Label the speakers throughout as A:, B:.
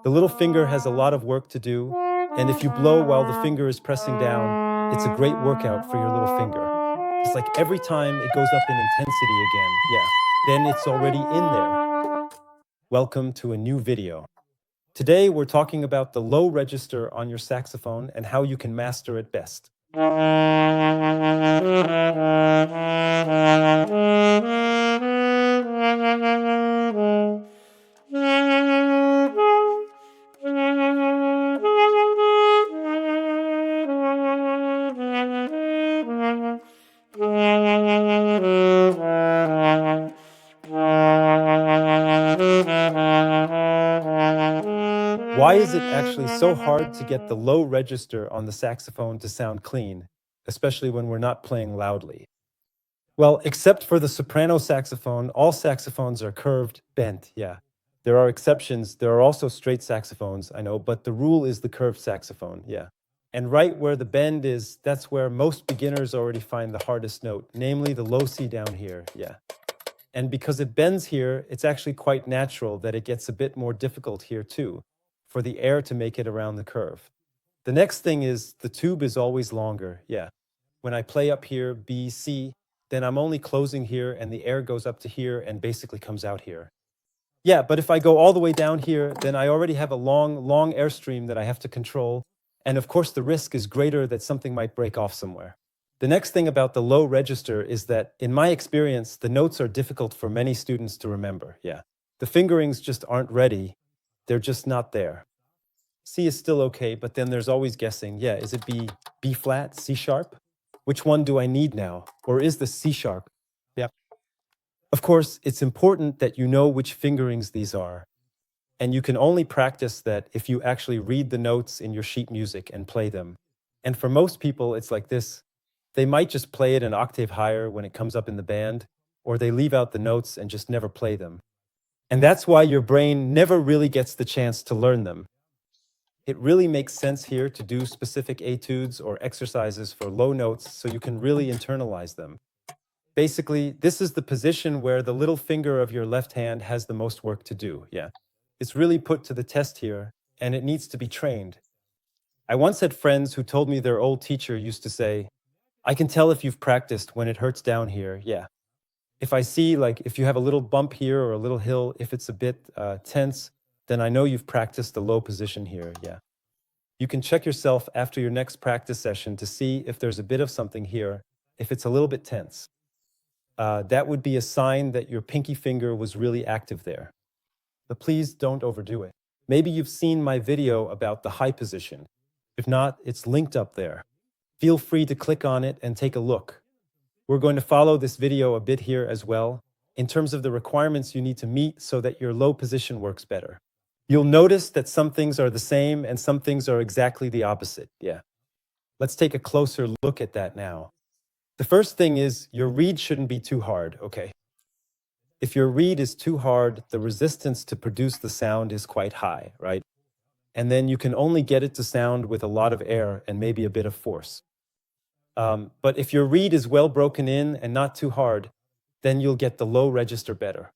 A: The little finger has a lot of work to do, and if you blow while the finger is pressing down, it's a great workout for your little finger. It's like every time it goes up in intensity again, yeah, then it's already in there. Welcome to a new video. Today we're talking about the low register on your saxophone and how you can master it best. Why is it actually so hard to get the low register on the saxophone to sound clean, especially when we're not playing loudly? Well, except for the soprano saxophone, all saxophones are curved, bent, yeah. There are exceptions. There are also straight saxophones, I know, but the rule is the curved saxophone, yeah. And right where the bend is, that's where most beginners already find the hardest note, namely the low C down here, yeah. And because it bends here, it's actually quite natural that it gets a bit more difficult here too, for the air to make it around the curve. The next thing is the tube is always longer, yeah. When I play up here, B, C, then I'm only closing here and the air goes up to here and basically comes out here. Yeah, but if I go all the way down here, then I already have a long airstream that I have to control. And of course, the risk is greater that something might break off somewhere. The next thing about the low register is that, in my experience, the notes are difficult for many students to remember, yeah. The fingerings just aren't ready. They're just not there. C is still okay, but then there's always guessing, yeah, is it B flat, C sharp? Which one do I need now? Or is the C sharp? Yeah. Of course, it's important that you know which fingerings these are. And you can only practice that if you actually read the notes in your sheet music and play them. And for most people, it's like this. They might just play it an octave higher when it comes up in the band, or they leave out the notes and just never play them. And that's why your brain never really gets the chance to learn them. It really makes sense here to do specific etudes or exercises for low notes so you can really internalize them. Basically, this is the position where the little finger of your left hand has the most work to do, yeah. It's really put to the test here, and it needs to be trained. I once had friends who told me their old teacher used to say, I can tell if you've practiced when it hurts down here, yeah. If I see, like, if you have a little bump here or a little hill, if it's a bit tense, then I know you've practiced the low position here, yeah. You can check yourself after your next practice session to see if there's a bit of something here, if it's a little bit tense. That would be a sign that your pinky finger was really active there. But please don't overdo it. Maybe you've seen my video about the high position. If not, it's linked up there. Feel free to click on it and take a look. We're going to follow this video a bit here as well, in terms of the requirements you need to meet so that your low position works better. You'll notice that some things are the same and some things are exactly the opposite, yeah. Let's take a closer look at that now. The first thing is your reed shouldn't be too hard, okay? If your reed is too hard, the resistance to produce the sound is quite high, right? And then you can only get it to sound with a lot of air and maybe a bit of force. But if your reed is well broken in and not too hard, then you'll get the low register better.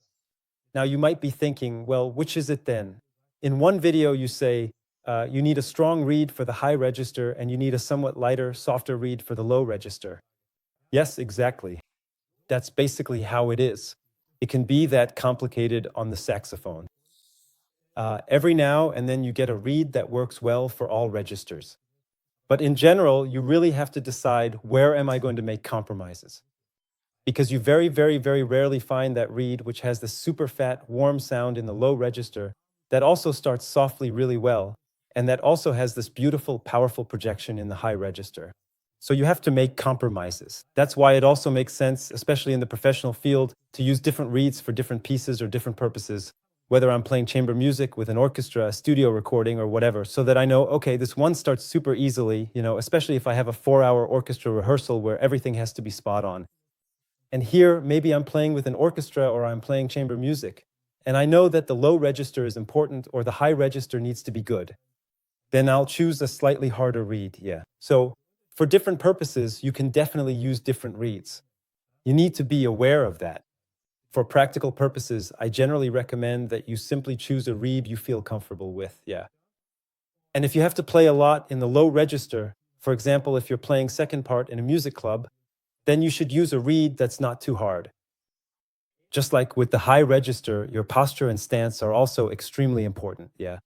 A: Now you might be thinking, well, which is it then? In one video you say, you need a strong reed for the high register and you need a somewhat lighter, softer reed for the low register. Yes, exactly. That's basically how it is. It can be that complicated on the saxophone. Every now and then you get a reed that works well for all registers. But in general, you really have to decide, where am I going to make compromises? Because you very rarely find that reed which has the super fat, warm sound in the low register that also starts softly really well, and that also has this beautiful, powerful projection in the high register. So you have to make compromises. That's why it also makes sense, especially in the professional field, to use different reeds for different pieces or different purposes, whether I'm playing chamber music with an orchestra, a studio recording, or whatever, so that I know, okay, this one starts super easily, especially if I have a 4-hour orchestra rehearsal where everything has to be spot on. And here, maybe I'm playing with an orchestra or I'm playing chamber music, and I know that the low register is important or the high register needs to be good. Then I'll choose a slightly harder reed, yeah. So, for different purposes, you can definitely use different reeds. You need to be aware of that. For practical purposes, I generally recommend that you simply choose a reed you feel comfortable with, yeah. And if you have to play a lot in the low register, for example, if you're playing second part in a music club, then you should use a reed that's not too hard. Just like with the high register, your posture and stance are also extremely important, yeah.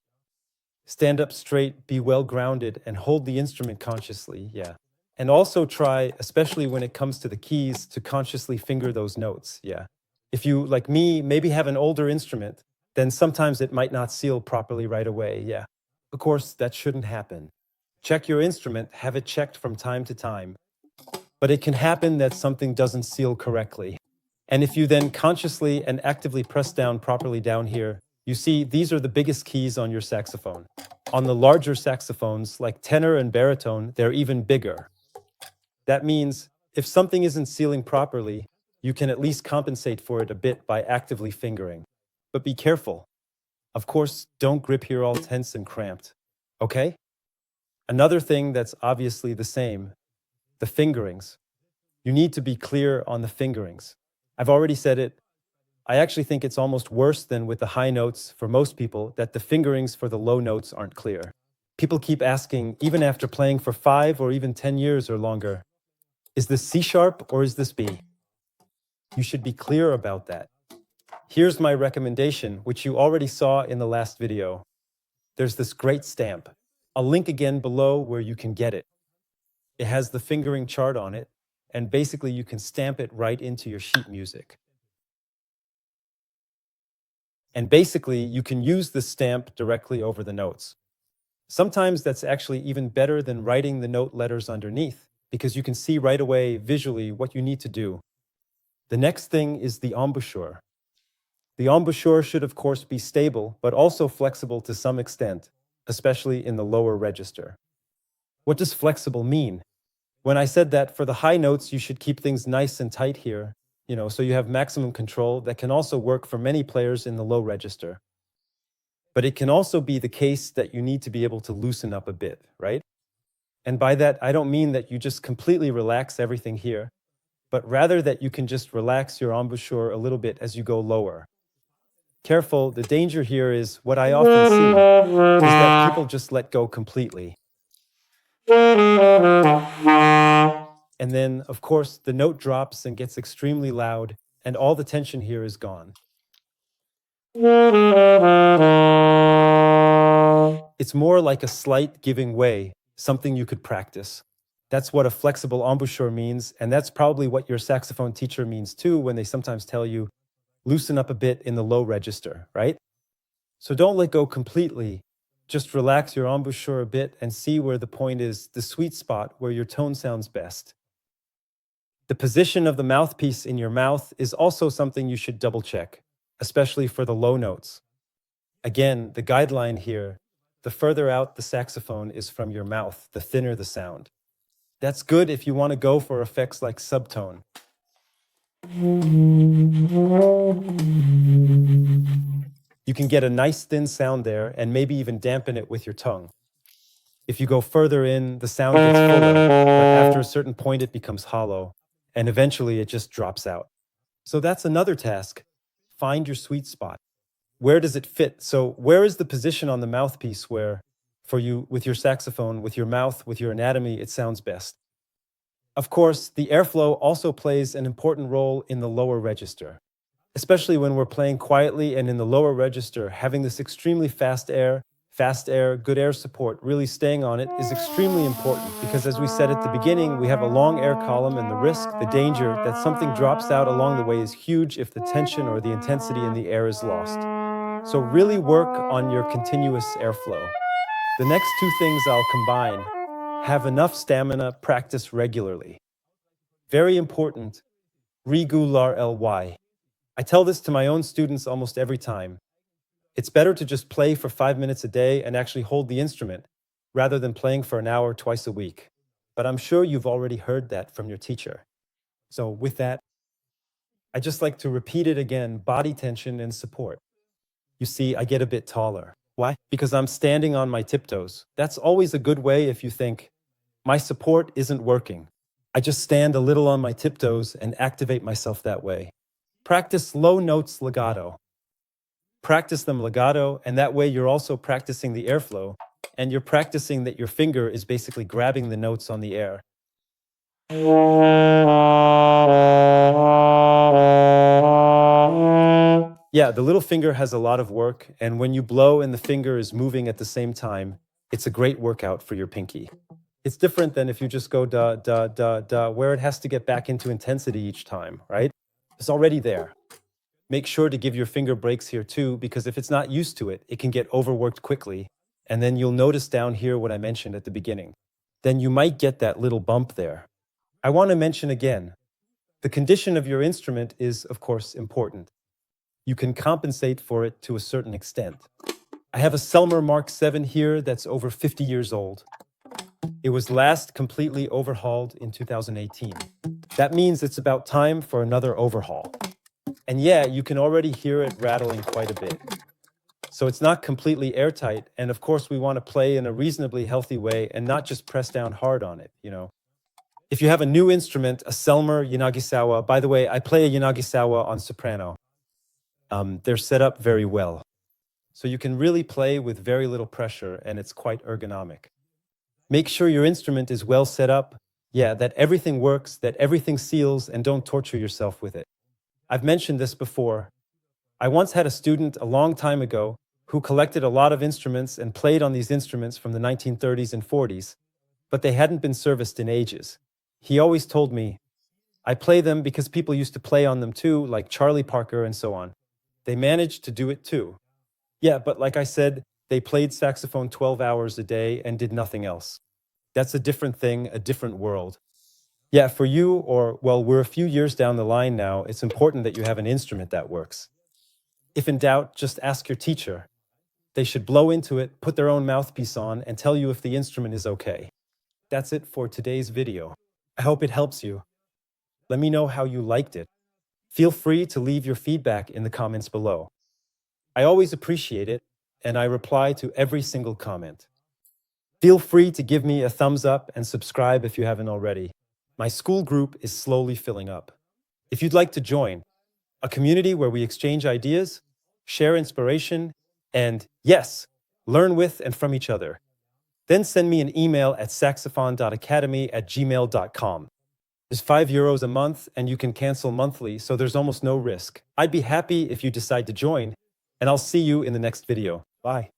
A: Stand up straight, be well grounded, and hold the instrument consciously, yeah. And also try, especially when it comes to the keys, to consciously finger those notes, yeah. If you, like me, maybe have an older instrument, then sometimes it might not seal properly right away, yeah. Of course, that shouldn't happen. Check your instrument, have it checked from time to time. But it can happen that something doesn't seal correctly. And if you then consciously and actively press down properly down here, you see these are the biggest keys on your saxophone. On the larger saxophones, like tenor and baritone, they're even bigger. That means if something isn't sealing properly, you can at least compensate for it a bit by actively fingering. But be careful. Of course, don't grip here all tense and cramped. Okay? Another thing that's obviously the same, the fingerings. You need to be clear on the fingerings. I've already said it. I actually think it's almost worse than with the high notes for most people that the fingerings for the low notes aren't clear. People keep asking, even after playing for 5 or even 10 years or longer, is this C sharp or is this B? You should be clear about that. Here's my recommendation, which you already saw in the last video. There's this great stamp. I'll link again below where you can get it. It has the fingering chart on it, and basically you can stamp it right into your sheet music. And basically you can use the stamp directly over the notes. Sometimes that's actually even better than writing the note letters underneath, because you can see right away visually what you need to do. The next thing is the embouchure. The embouchure should of course be stable, but also flexible to some extent, especially in the lower register. What does flexible mean? When I said that for the high notes, you should keep things nice and tight here, so you have maximum control, that can also work for many players in the low register. But it can also be the case that you need to be able to loosen up a bit, right? And by that, I don't mean that you just completely relax everything here, but rather that you can just relax your embouchure a little bit as you go lower. Careful, the danger here is what I often see, is that people just let go completely. And then, of course, the note drops and gets extremely loud, and all the tension here is gone. It's more like a slight giving way, something you could practice. That's what a flexible embouchure means, and that's probably what your saxophone teacher means too when they sometimes tell you, loosen up a bit in the low register, right? So don't let go completely. Just relax your embouchure a bit and see where the point is, the sweet spot where your tone sounds best. The position of the mouthpiece in your mouth is also something you should double check, especially for the low notes. Again, the guideline here, the further out the saxophone is from your mouth, the thinner the sound. That's good if you want to go for effects like subtone. You can get a nice thin sound there and maybe even dampen it with your tongue. If you go further in, the sound gets fuller, but after a certain point it becomes hollow, and eventually it just drops out. So that's another task. Find your sweet spot. Where does it fit? So where is the position on the mouthpiece where, for you, with your saxophone, with your mouth, with your anatomy, it sounds best? Of course, the airflow also plays an important role in the lower register. Especially when we're playing quietly and in the lower register, having this extremely fast air, good air support, really staying on it is extremely important because as we said at the beginning, we have a long air column and the risk, the danger that something drops out along the way is huge if the tension or the intensity in the air is lost. So really work on your continuous airflow. The next two things I'll combine. Have enough stamina, practice regularly. Very important, regularly. I tell this to my own students almost every time. It's better to just play for 5 minutes a day and actually hold the instrument, rather than playing for an hour twice a week. But I'm sure you've already heard that from your teacher. So with that, I just like to repeat it again, body tension and support. You see, I get a bit taller. Why? Because I'm standing on my tiptoes. That's always a good way if you think, my support isn't working. I just stand a little on my tiptoes and activate myself that way. Practice low notes legato. Practice them legato, and that way you're also practicing the airflow, and you're practicing that your finger is basically grabbing the notes on the air. Yeah, the little finger has a lot of work, and when you blow and the finger is moving at the same time, it's a great workout for your pinky. It's different than if you just go da, da, da, da, where it has to get back into intensity each time, right? It's already there. Make sure to give your finger breaks here too, because if it's not used to it, it can get overworked quickly. And then you'll notice down here what I mentioned at the beginning. Then you might get that little bump there. I want to mention again, the condition of your instrument is, of course, important. You can compensate for it to a certain extent. I have a Selmer Mark VII here that's over 50 years old. It was last completely overhauled in 2018. That means it's about time for another overhaul. And yeah, you can already hear it rattling quite a bit. So it's not completely airtight, and of course we want to play in a reasonably healthy way and not just press down hard on it, you know. If you have a new instrument, a Selmer Yanagisawa, by the way, I play a Yanagisawa on soprano. They're set up very well. So you can really play with very little pressure, and it's quite ergonomic. Make sure your instrument is well set up, yeah, that everything works, that everything seals, and don't torture yourself with it. I've mentioned this before. I once had a student a long time ago who collected a lot of instruments and played on these instruments from the 1930s and 40s, but they hadn't been serviced in ages. He always told me, I play them because people used to play on them too, like Charlie Parker and so on. They managed to do it too. Yeah, but like I said, they played saxophone 12 hours a day and did nothing else. That's a different thing, a different world. Yeah, for you, or, well, we're a few years down the line now, it's important that you have an instrument that works. If in doubt, just ask your teacher. They should blow into it, put their own mouthpiece on, and tell you if the instrument is okay. That's it for today's video. I hope it helps you. Let me know how you liked it. Feel free to leave your feedback in the comments below. I always appreciate it, and I reply to every single comment. Feel free to give me a thumbs up and subscribe if you haven't already. My school group is slowly filling up. If you'd like to join, a community where we exchange ideas, share inspiration, and, yes, learn with and from each other, then send me an email at saxophone.academy@gmail.com. It's €5 a month, and you can cancel monthly, so there's almost no risk. I'd be happy if you decide to join, and I'll see you in the next video. Bye.